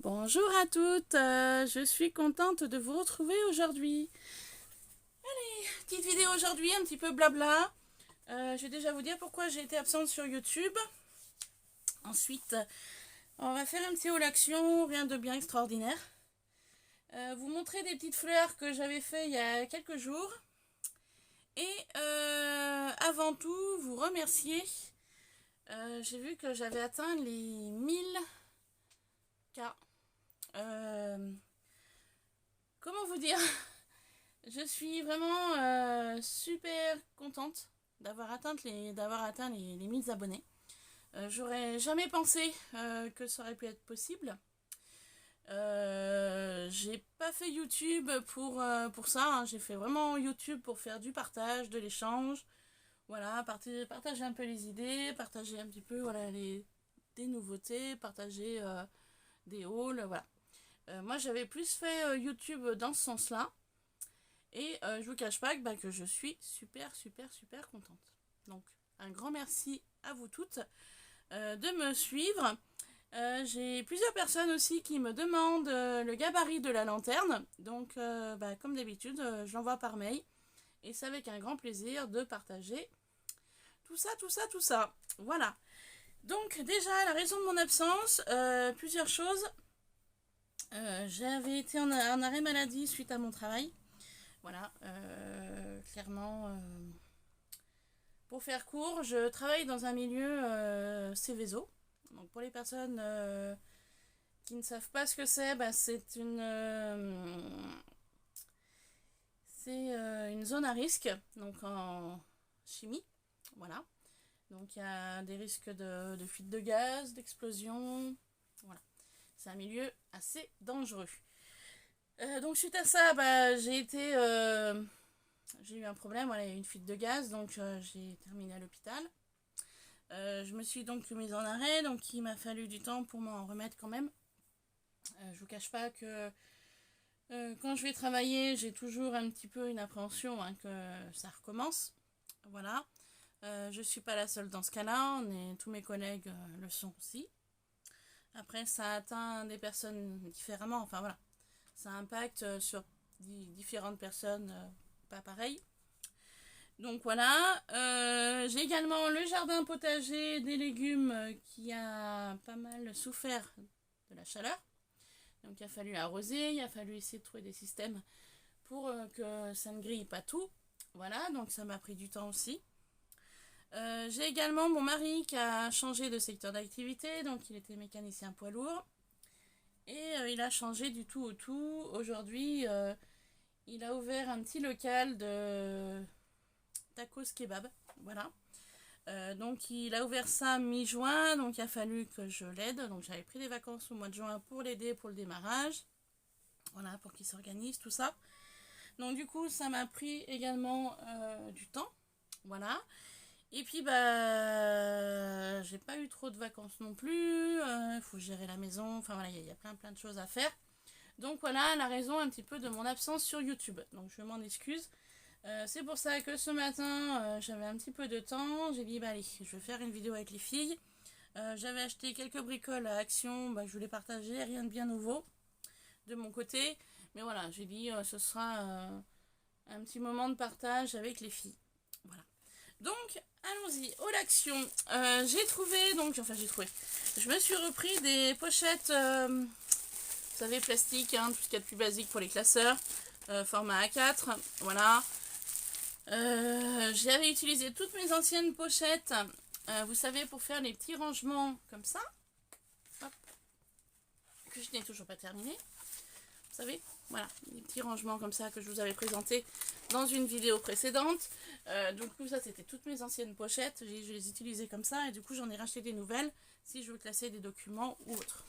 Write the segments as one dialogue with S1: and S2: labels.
S1: Bonjour à toutes, je suis contente de vous retrouver aujourd'hui. Allez, petite vidéo aujourd'hui, un petit peu blabla. Je vais déjà vous dire pourquoi j'ai été absente sur YouTube. Ensuite, on va faire un petit haul action, rien de bien extraordinaire. Vous montrer des petites fleurs que j'avais fait il y a quelques jours. Et avant tout, vous remercier. J'ai vu que j'avais atteint les 1000 K. Comment vous dire? Je suis vraiment super contente d'avoir atteint les 1000 abonnés. J'aurais jamais pensé que ça aurait pu être possible. J'ai pas fait YouTube pour ça, hein. J'ai fait vraiment YouTube pour faire du partage, de l'échange. Voilà, partager un peu les idées, partager un petit peu voilà, des nouveautés, partager des hauls, voilà. Moi j'avais plus fait YouTube dans ce sens-là. Et je vous cache pas que je suis super contente. Donc un grand merci à vous toutes de me suivre. J'ai plusieurs personnes aussi qui me demandent le gabarit de la lanterne. Donc comme d'habitude, je l'envoie par mail. Et c'est avec un grand plaisir de partager tout ça. Voilà. Donc déjà, la raison de mon absence, plusieurs choses. J'avais été en arrêt maladie suite à mon travail. Voilà, clairement, pour faire court, je travaille dans un milieu Céveso. Donc pour les personnes qui ne savent pas ce que c'est, c'est une zone à risque, donc en chimie, voilà. Donc il y a des risques de fuite de gaz, d'explosion, voilà. C'est un milieu assez dangereux. Donc suite à ça, j'ai eu un problème, voilà, il y a eu une fuite de gaz, donc j'ai terminé à l'hôpital. Je me suis donc mise en arrêt, donc il m'a fallu du temps pour m'en remettre quand même. Je vous cache pas que quand je vais travailler, j'ai toujours un petit peu une appréhension que ça recommence. Voilà. Je suis pas la seule dans ce cas-là, tous mes collègues le sont aussi. Après, ça atteint des personnes différemment, enfin voilà. Ça impacte sur différentes personnes pas pareil. Donc voilà, j'ai également le jardin potager des légumes qui a pas mal souffert de la chaleur. Donc il a fallu arroser, il a fallu essayer de trouver des systèmes pour que ça ne grille pas tout. Voilà, donc ça m'a pris du temps aussi. J'ai également mon mari qui a changé de secteur d'activité, donc il était mécanicien poids lourd. Et il a changé du tout au tout. Aujourd'hui, il a ouvert un petit local de tacos kebab. Voilà. Donc il a ouvert ça mi-juin. Donc il a fallu que je l'aide. Donc j'avais pris des vacances au mois de juin pour l'aider pour le démarrage. Voilà, pour qu'il s'organise, tout ça. Donc du coup, ça m'a pris également du temps. Voilà. Et puis j'ai pas eu trop de vacances non plus. Il faut gérer la maison. Enfin voilà, il y a plein de choses à faire. Donc voilà la raison un petit peu de mon absence sur YouTube. Donc je m'en excuse. C'est pour ça que ce matin, j'avais un petit peu de temps. J'ai dit, allez, je vais faire une vidéo avec les filles. J'avais acheté quelques bricoles à Action. Je voulais partager, rien de bien nouveau de mon côté. Mais voilà, j'ai dit, ce sera un petit moment de partage avec les filles. Voilà. Donc, allons-y, au l'action. J'ai trouvé, je me suis repris des pochettes, vous savez, plastique, tout ce qu'il y a de plus basique pour les classeurs, format A4, voilà. J'avais utilisé toutes mes anciennes pochettes, vous savez, pour faire les petits rangements comme ça. Hop. Que je n'ai toujours pas terminé. Vous savez, voilà, des petits rangements comme ça que je vous avais présenté dans une vidéo précédente. Du coup, ça, c'était toutes mes anciennes pochettes. Je les utilisais comme ça et du coup, j'en ai racheté des nouvelles si je veux classer des documents ou autre.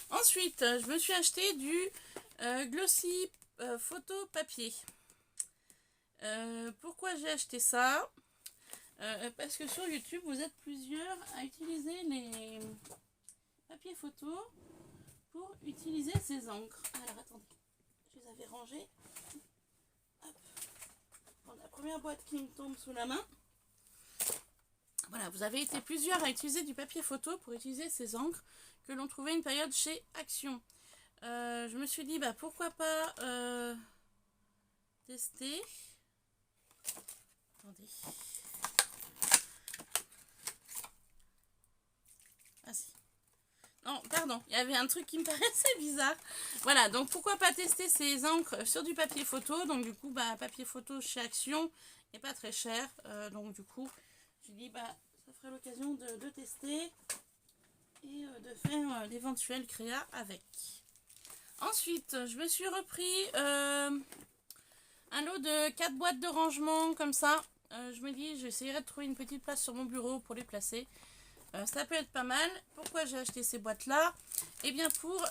S1: Ensuite, je me suis acheté du glossy photo papier. Pourquoi j'ai acheté ça? Parce que sur YouTube, vous êtes plusieurs à utiliser les papiers photo pour utiliser ces encres. Alors attendez, je les avais rangées. Hop. Bon, la première boîte qui me tombe sous la main. Voilà, vous avez été plusieurs à utiliser du papier photo pour utiliser ces encres que l'on trouvait une période chez Action. je me suis dit, bah pourquoi pas tester. Attendez. Ah si. Non, pardon, il y avait un truc qui me paraissait bizarre. Voilà, donc pourquoi pas tester ces encres sur du papier photo. Donc du coup, bah papier photo chez Action n'est pas très cher. Donc du coup, j'ai dit, bah ça ferait l'occasion de tester et de faire l'éventuel créa avec. Ensuite, je me suis repris un lot de 4 boîtes de rangement comme ça. Je me dis, j'essaierai de trouver une petite place sur mon bureau pour les placer. Ça peut être pas mal. Pourquoi j'ai acheté ces boîtes là? Eh bien pour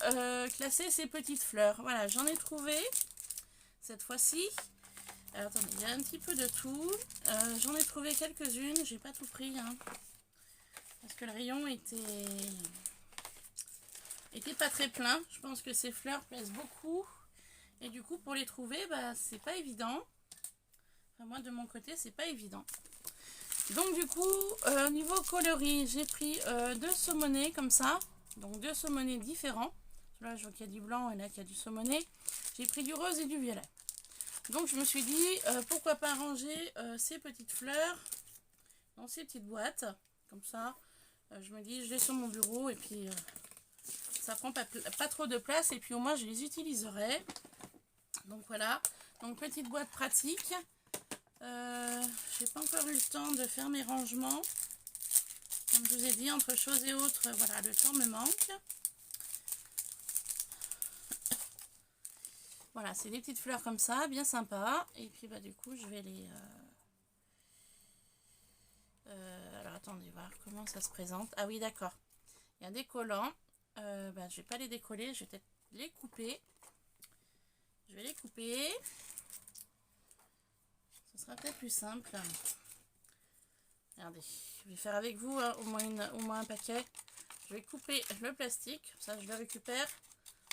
S1: classer ces petites fleurs. Voilà, j'en ai trouvé cette fois-ci. Alors attendez, il y a un petit peu de tout. J'en ai trouvé quelques-unes. J'ai pas tout pris, hein, parce que le rayon était pas très plein. Je pense que ces fleurs plaisent beaucoup. Et du coup, pour les trouver, bah c'est pas évident. Enfin, moi de mon côté, c'est pas évident. Donc du coup, au niveau coloris, j'ai pris 2 saumonés comme ça. Donc 2 saumonés différents. Là, je vois qu'il y a du blanc et là, qu'il y a du saumoné. J'ai pris du rose et du violet. Donc je me suis dit, pourquoi pas ranger ces petites fleurs dans ces petites boîtes. Comme ça, je me dis, je les sur mon bureau et puis ça prend pas trop de place. Et puis au moins, je les utiliserai. Donc voilà, donc petite boîte pratique. J'ai pas encore eu le temps de faire mes rangements. Comme je vous ai dit, entre choses et autres, voilà, le temps me manque. Voilà, c'est des petites fleurs comme ça, bien sympa. Et puis bah du coup, je vais les... alors attendez, voir comment ça se présente. Ah oui, d'accord. Il y a des collants. Bah, je vais pas les décoller, je vais peut-être les couper. Je vais les couper. Ce sera peut-être plus simple. Regardez, je vais faire avec vous hein, au moins un paquet. Je vais couper le plastique, ça je le récupère.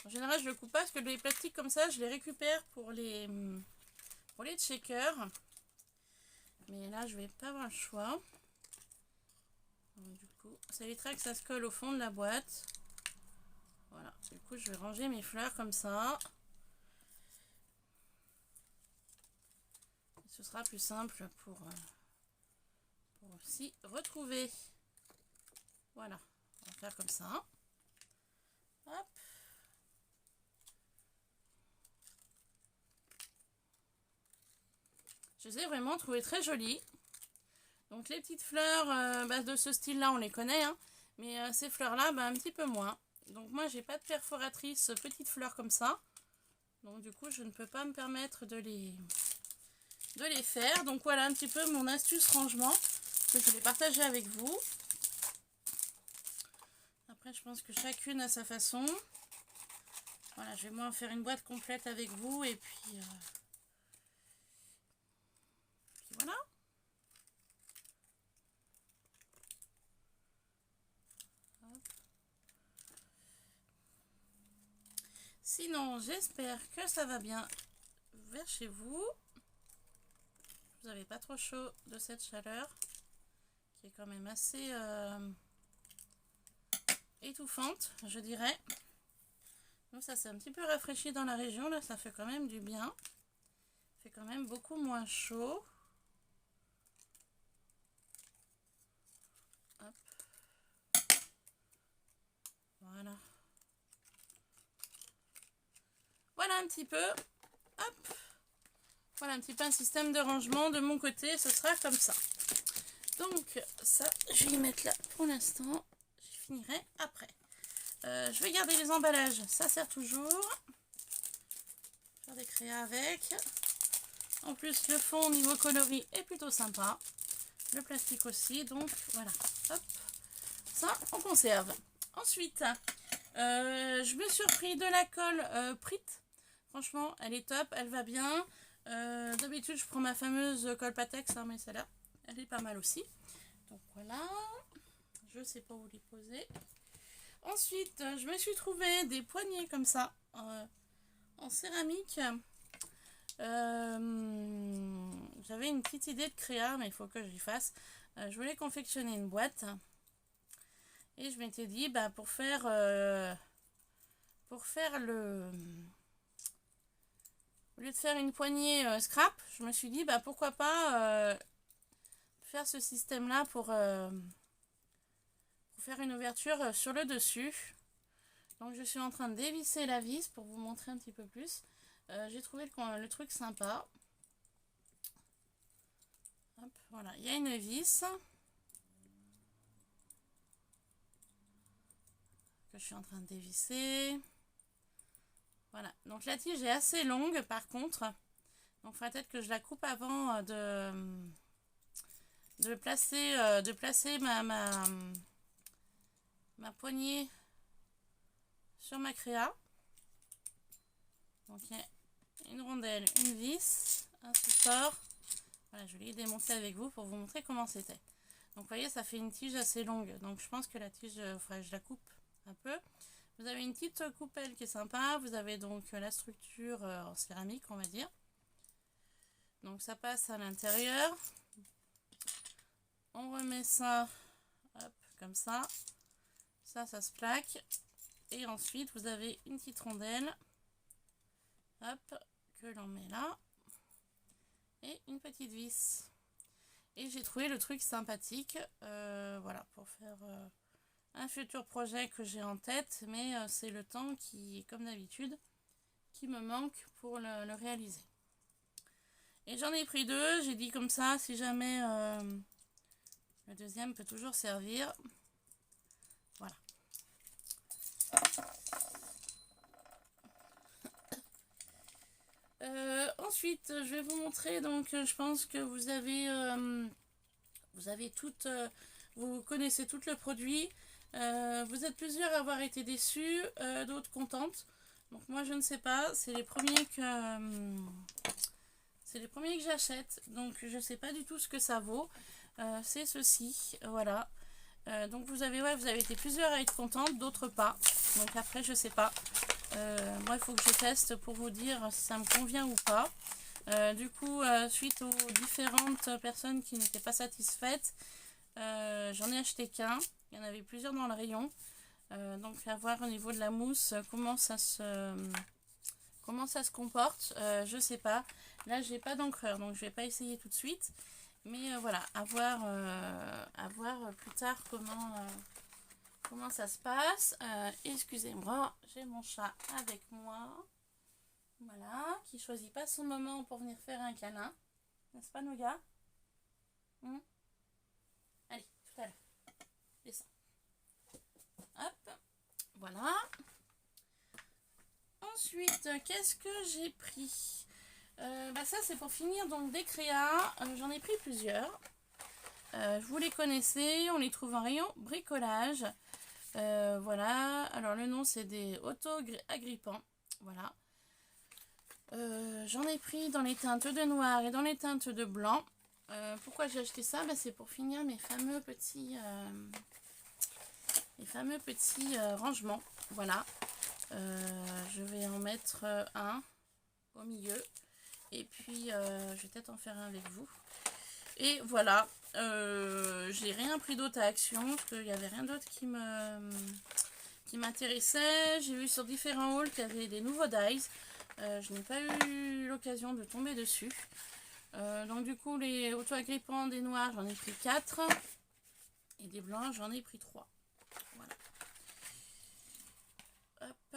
S1: En général, je le coupe pas parce que les plastiques comme ça, je les récupère pour les shakers. Mais là, je vais pas avoir le choix. Donc, du coup, ça évitera que ça se colle au fond de la boîte. Voilà, du coup, je vais ranger mes fleurs comme ça. Ce sera plus simple pour s'y retrouver. Voilà, on va faire comme ça. Hop. Je les ai vraiment trouvées très jolies. Donc les petites fleurs bah, de ce style là on les connaît, hein, mais ces fleurs là bah, un petit peu moins. Donc moi j'ai pas de perforatrice petites fleurs comme ça. Donc du coup je ne peux pas me permettre de les faire. Donc voilà un petit peu mon astuce rangement que je voulais partager avec vous. Après je pense que chacune a sa façon. Voilà, je vais moi faire une boîte complète avec vous et puis voilà. Sinon, j'espère que ça va bien vers chez vous. Vous n'avez pas trop chaud de cette chaleur qui est quand même assez étouffante, je dirais. Donc ça s'est un petit peu rafraîchi dans la région, là ça fait quand même du bien. Il fait quand même beaucoup moins chaud. Hop. Voilà. Voilà un petit peu. Hop. Voilà un petit peu un système de rangement de mon côté, ce sera comme ça. Donc ça, je vais y mettre là pour l'instant. Je finirai après. Je vais garder les emballages, ça sert toujours. Faire des créas avec. En plus, le fond au niveau coloris est plutôt sympa. Le plastique aussi, donc voilà. Hop. Ça, on conserve. Ensuite, je me suis repris de la colle Prit. Franchement, elle est top, elle va bien. D'habitude, je prends ma fameuse colle Patex, hein, mais celle-là, elle est pas mal aussi. Donc voilà. Je sais pas où les poser. Ensuite, je me suis trouvé des poignées comme ça, en céramique. J'avais une petite idée de créa, mais il faut que j'y fasse. Je voulais confectionner une boîte. Et je m'étais dit, bah, pour faire pour faire le... Au lieu de faire une poignée scrap, je me suis dit, bah pourquoi pas faire ce système-là pour faire une ouverture sur le dessus. Donc je suis en train de dévisser la vis pour vous montrer un petit peu plus. J'ai trouvé le truc sympa. Hop, voilà, il y a une vis que je suis en train de dévisser. Voilà, donc la tige est assez longue par contre. Donc il faudra peut-être que je la coupe avant de placer ma poignée sur ma créa. Donc il y a une rondelle, une vis, un support. Voilà, je l'ai démonté avec vous pour vous montrer comment c'était. Donc vous voyez, ça fait une tige assez longue. Donc je pense que la tige, il faudrait que je la coupe un peu. Vous avez une petite coupelle qui est sympa. Vous avez donc la structure en céramique, on va dire. Donc ça passe à l'intérieur. On remet ça, hop, comme ça. Ça se plaque. Et ensuite, vous avez une petite rondelle. Hop, que l'on met là. Et une petite vis. Et j'ai trouvé le truc sympathique. Voilà, pour faire un futur projet que j'ai en tête. Mais c'est le temps qui, comme d'habitude, qui me manque pour le réaliser. Et j'en ai pris deux. J'ai dit comme ça, si jamais le deuxième peut toujours servir. Voilà. Ensuite, je vais vous montrer, donc je pense que vous avez toutes, vous connaissez tout le produit. Vous êtes plusieurs à avoir été déçus, d'autres contentes. Donc moi je ne sais pas, c'est les premiers que j'achète, donc je ne sais pas du tout ce que ça vaut. C'est ceci, voilà. Donc vous avez été plusieurs à être contentes, d'autres pas. Donc après je sais pas. Moi il faut que je teste pour vous dire si ça me convient ou pas. Du coup, suite aux différentes personnes qui n'étaient pas satisfaites, j'en ai acheté qu'un. Il y en avait plusieurs dans le rayon. Donc à voir au niveau de la mousse comment ça se comporte. Je sais pas. Là j'ai pas d'encreur, donc je vais pas essayer tout de suite. Mais voilà, à voir plus tard comment ça se passe. Excusez-moi, j'ai mon chat avec moi. Voilà, qui choisit pas son moment pour venir faire un câlin. N'est-ce pas, Nougat? Allez, tout à l'heure. Descends. Hop, voilà. Ensuite, qu'est-ce que j'ai pris? Ça, c'est pour finir donc des créas. J'en ai pris plusieurs. Vous les connaissez, on les trouve en rayon bricolage. Voilà, alors le nom c'est des auto-agrippants. Voilà. J'en ai pris dans les teintes de noir et dans les teintes de blanc. Pourquoi j'ai acheté ça? C'est pour finir mes fameux petits rangements. Voilà. Je vais en mettre un au milieu. Et puis je vais peut-être en faire un avec vous. Et voilà. J'ai rien pris d'autre à Action parce qu'il n'y avait rien d'autre qui m'intéressait. J'ai vu sur différents hauls qu'il y avait des nouveaux dies. Je n'ai pas eu l'occasion de tomber dessus. Donc du coup les auto-agrippants des noirs j'en ai pris 4. Et des blancs j'en ai pris 3. Voilà. Hop.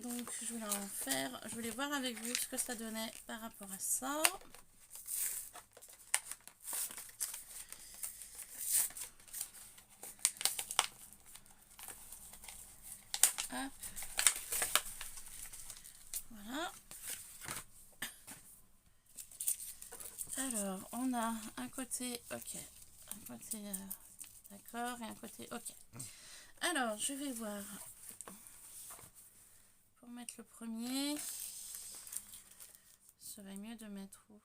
S1: Donc je voulais en faire. Je voulais voir avec vous ce que ça donnait par rapport à ça. Hop. Voilà. Alors, on a un côté OK, un côté d'accord et un côté OK. Alors, je vais voir pour mettre le premier. Ce serait mieux de mettre où?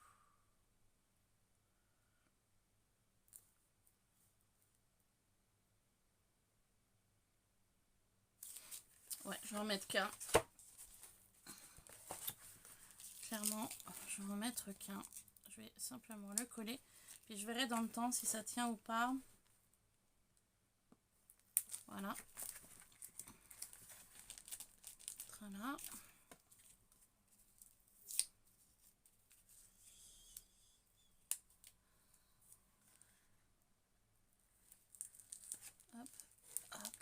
S1: Ouais, je vais en mettre qu'un. Clairement, je vais en mettre qu'un. Je vais simplement le coller. Puis je verrai dans le temps si ça tient ou pas. Voilà. Voilà. Hop, hop.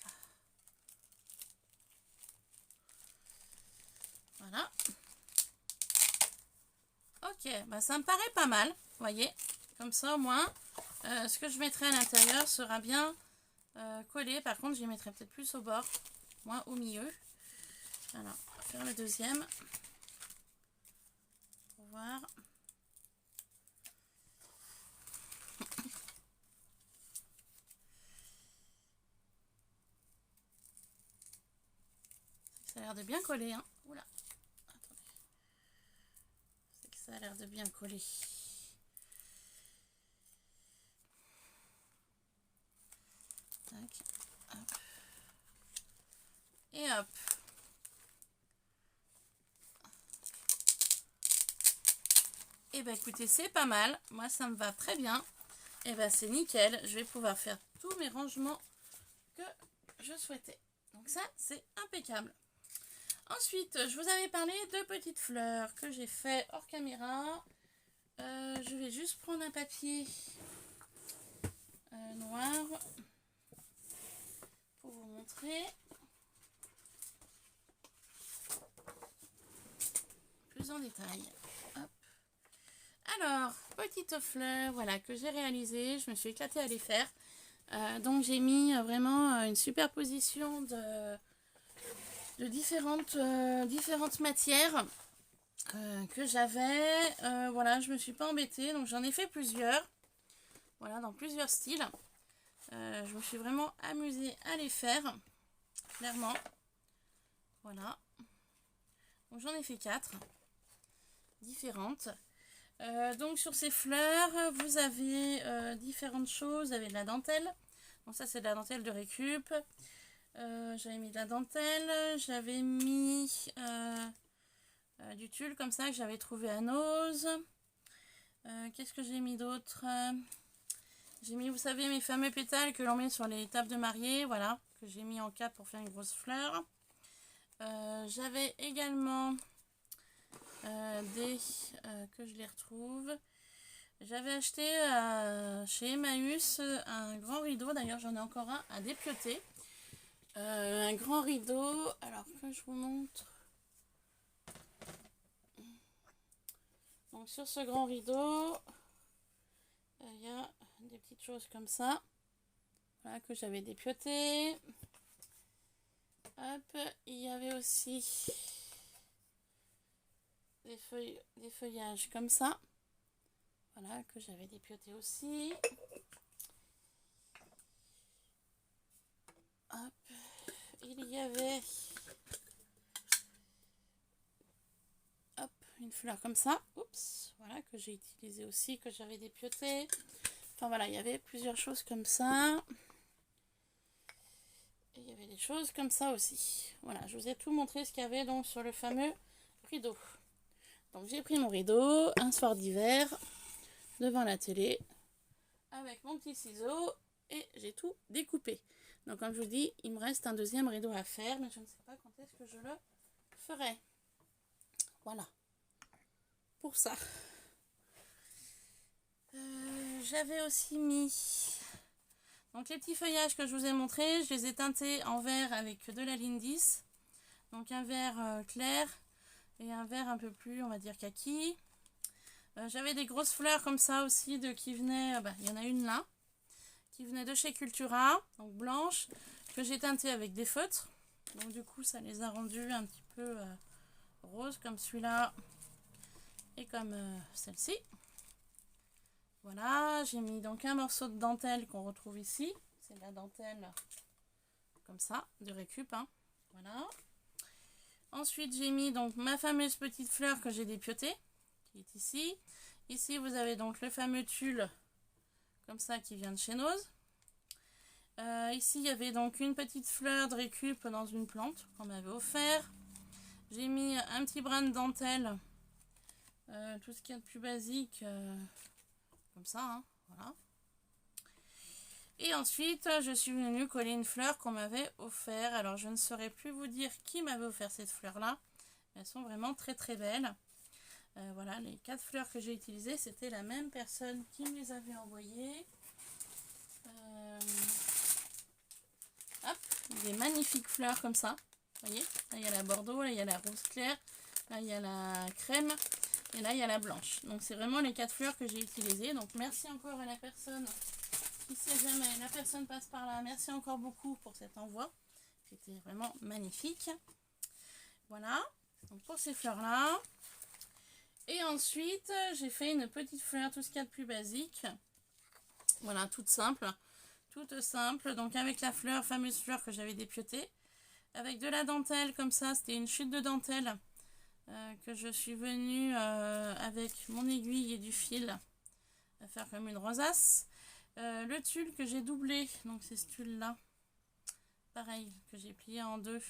S1: Voilà. Ok, bah ça me paraît pas mal, vous voyez. Comme ça au moins, ce que je mettrai à l'intérieur sera bien collé. Par contre, j'y mettrai peut-être plus au bord, moins au milieu. Alors, on va faire le deuxième. Pour voir. Ça a l'air de bien coller, hein. Oula. Attendez. C'est que ça a l'air de bien coller. Tac. Hop. Et hop. Et bah écoutez, c'est pas mal. Moi, ça me va très bien. Et bah c'est nickel. Je vais pouvoir faire tous mes rangements que je souhaitais. Donc ça, c'est impeccable. Ensuite, je vous avais parlé de petites fleurs que j'ai fait hors caméra. Je vais juste prendre un papier noir pour vous montrer plus en détail. Hop. Alors, petites fleurs, voilà, que j'ai réalisées. Je me suis éclatée à les faire. Donc j'ai mis vraiment une superposition de différentes matières que j'avais. Voilà, je me suis pas embêtée, donc j'en ai fait plusieurs. Voilà, dans plusieurs styles. Je me suis vraiment amusée à les faire, clairement. Voilà. Donc j'en ai fait 4 différentes. Donc sur ces fleurs, vous avez différentes choses. Vous avez de la dentelle. Donc ça, c'est de la dentelle de récup. J'avais mis de la dentelle. J'avais mis du tulle comme ça que j'avais trouvé à Nose. Qu'est-ce que j'ai mis d'autre? J'ai mis, vous savez, mes fameux pétales que l'on met sur les tables de mariée. Voilà, que j'ai mis en cap pour faire une grosse fleur. J'avais également que je les retrouve. J'avais acheté chez Emmaüs un grand rideau. D'ailleurs, j'en ai encore un à dépioter. Un grand rideau. Alors que je vous montre. Donc sur ce grand rideau, il y a des petites choses comme ça. Voilà, que j'avais dépioté. Hop, il y avait aussi des feuillages comme ça. Voilà, que j'avais dépioté aussi. Hop, il y avait une fleur comme ça. Oups, voilà, que j'ai utilisé aussi, que j'avais dépioté. Enfin voilà, il y avait plusieurs choses comme ça. Et il y avait des choses comme ça aussi. Voilà, je vous ai tout montré ce qu'il y avait donc sur le fameux rideau. Donc j'ai pris mon rideau un soir d'hiver devant la télé avec mon petit ciseau et j'ai tout découpé. Donc comme je vous dis, il me reste un deuxième rideau à faire, mais je ne sais pas quand est-ce que je le ferai. Voilà. Pour ça. J'avais aussi mis donc les petits feuillages que je vous ai montrés, je les ai teintés en vert avec de la Lindis. Donc un vert clair et un vert un peu plus, on va dire, kaki. J'avais des grosses fleurs comme ça aussi qui venaient, il y en a une là, qui venait de chez Cultura, donc blanche, que j'ai teintée avec des feutres. Donc du coup ça les a rendus un petit peu roses comme celui-là et comme celle-ci. Voilà, j'ai mis donc un morceau de dentelle qu'on retrouve ici. C'est de la dentelle comme ça, de récup, hein. Voilà. Ensuite, j'ai mis donc ma fameuse petite fleur que j'ai dépiotée, qui est ici. Ici, vous avez donc le fameux tulle, comme ça, qui vient de chez Nose. Ici, il y avait donc une petite fleur de récup dans une plante qu'on m'avait offert. J'ai mis un petit brin de dentelle, tout ce qu'il y a de plus basique, comme ça, hein, voilà. Et ensuite, je suis venue coller une fleur qu'on m'avait offert. Alors, je ne saurais plus vous dire qui m'avait offert cette fleur-là. Elles sont vraiment très très belles. Voilà, les 4 fleurs que j'ai utilisées, c'était la même personne qui me les avait envoyées. Hop, des magnifiques fleurs comme ça. Vous voyez, là il y a la bordeaux, là il y a la rose claire, là il y a la crème et là il y a la blanche. Donc c'est vraiment les 4 fleurs que j'ai utilisées. Donc merci encore à la personne. Qui sait jamais, la personne passe par là. Merci encore beaucoup pour cet envoi. C'était vraiment magnifique. Voilà, donc pour ces fleurs-là. Et ensuite, j'ai fait une petite fleur, tout ce qu'il y a de plus basique. Voilà, toute simple. Toute simple, donc avec la fleur, fameuse fleur que j'avais dépiotée. Avec de la dentelle comme ça, c'était une chute de dentelle. Que je suis venue avec mon aiguille et du fil à faire comme une rosace. Le tulle que j'ai doublé, donc c'est ce tulle là, pareil, que j'ai plié en deux.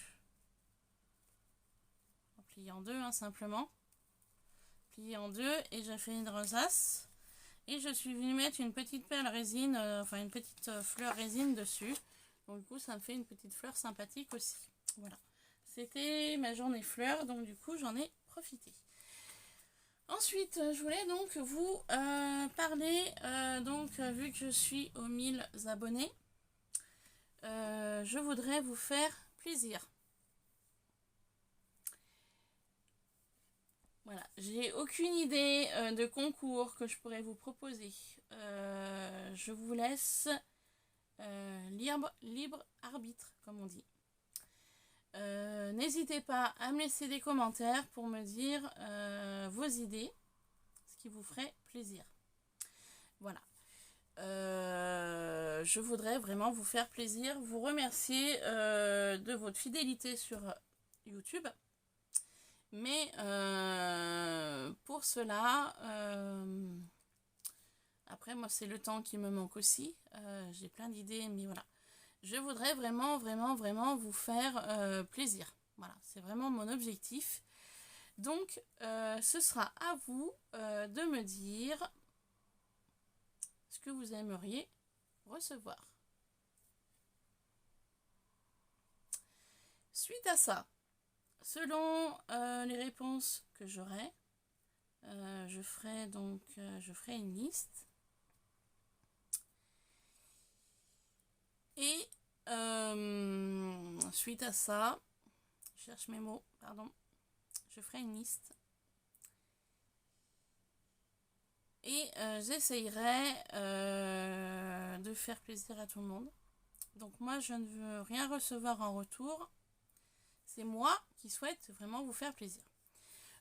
S1: Plié en deux, hein, simplement. Plié en deux et j'ai fait une rosace. Et je suis venue mettre une petite perle résine, enfin une petite fleur résine dessus. Donc du coup ça me fait une petite fleur sympathique aussi. Voilà. C'était ma journée fleurs, donc du coup j'en ai profité. Ensuite, je voulais donc vous parler, vu que je suis aux 1000 abonnés, je voudrais vous faire plaisir. Voilà, j'ai aucune idée de concours que je pourrais vous proposer. Je vous laisse libre arbitre, comme on dit. N'hésitez pas à me laisser des commentaires pour me dire vos idées, ce qui vous ferait plaisir. Voilà. Je voudrais vraiment vous faire plaisir, vous remercier de votre fidélité sur YouTube. Mais pour cela, après moi c'est le temps qui me manque aussi. J'ai plein d'idées, mais voilà. Je voudrais vraiment vous faire plaisir. Voilà, c'est vraiment mon objectif. Donc, ce sera à vous de me dire ce que vous aimeriez recevoir. Suite à ça, selon les réponses que j'aurai, je ferai une liste. Et suite à ça, je cherche mes mots, pardon, je ferai une liste. Et j'essayerai de faire plaisir à tout le monde. Donc moi, je ne veux rien recevoir en retour. C'est moi qui souhaite vraiment vous faire plaisir.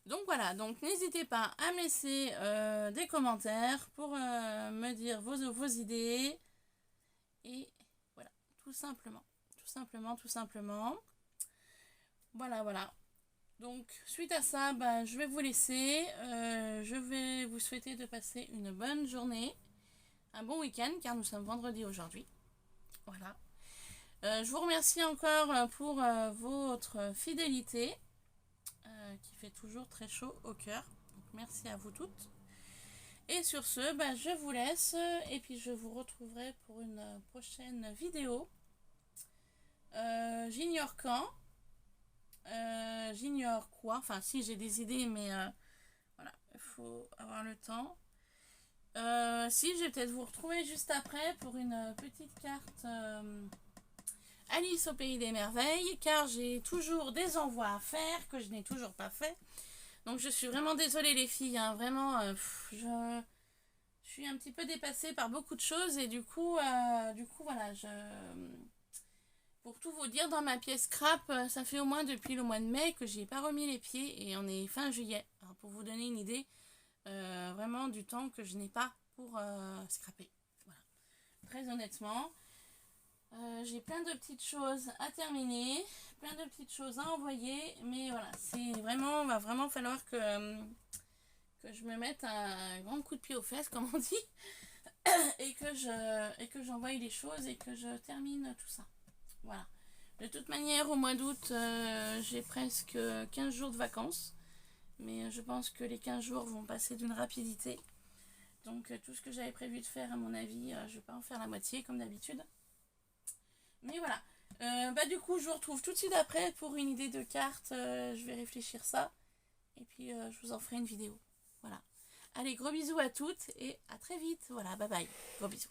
S1: Donc voilà, donc n'hésitez pas à me laisser des commentaires pour me dire vos idées. Et voilà, tout simplement. Voilà. Donc suite à ça, je vais vous laisser. Je vais vous souhaiter de passer une bonne journée, un bon week-end, car nous sommes vendredi aujourd'hui. Voilà. Je vous remercie encore pour votre fidélité, qui fait toujours très chaud au cœur. Donc, merci à vous toutes. Et sur ce, je vous laisse et puis je vous retrouverai pour une prochaine vidéo. J'ignore quand. J'ignore quoi. Enfin, si j'ai des idées, mais voilà, il faut avoir le temps. Si, je vais peut-être vous retrouver juste après pour une petite carte Alice au pays des merveilles, car j'ai toujours des envois à faire que je n'ai toujours pas fait. Donc je suis vraiment désolée les filles, hein, vraiment, je suis un petit peu dépassée par beaucoup de choses et du coup voilà, pour tout vous dire, dans ma pièce scrap, ça fait au moins depuis le mois de mai que j'y ai pas remis les pieds et on est fin juillet. Alors pour vous donner une idée, vraiment du temps que je n'ai pas pour scraper. Voilà. Très honnêtement, j'ai plein de petites choses à terminer, plein de petites choses à envoyer, mais voilà, va vraiment falloir que je me mette un grand coup de pied aux fesses, comme on dit, et que j'envoie les choses et que je termine tout ça. Voilà. De toute manière, au mois d'août, j'ai presque 15 jours de vacances, mais je pense que les 15 jours vont passer d'une rapidité. Donc tout ce que j'avais prévu de faire, à mon avis, je vais pas en faire la moitié comme d'habitude. Mais voilà. Du coup, je vous retrouve tout de suite après pour une idée de carte. Je vais réfléchir ça. Et puis, je vous en ferai une vidéo. Voilà. Allez, gros bisous à toutes et à très vite. Voilà, bye bye. Gros bisous.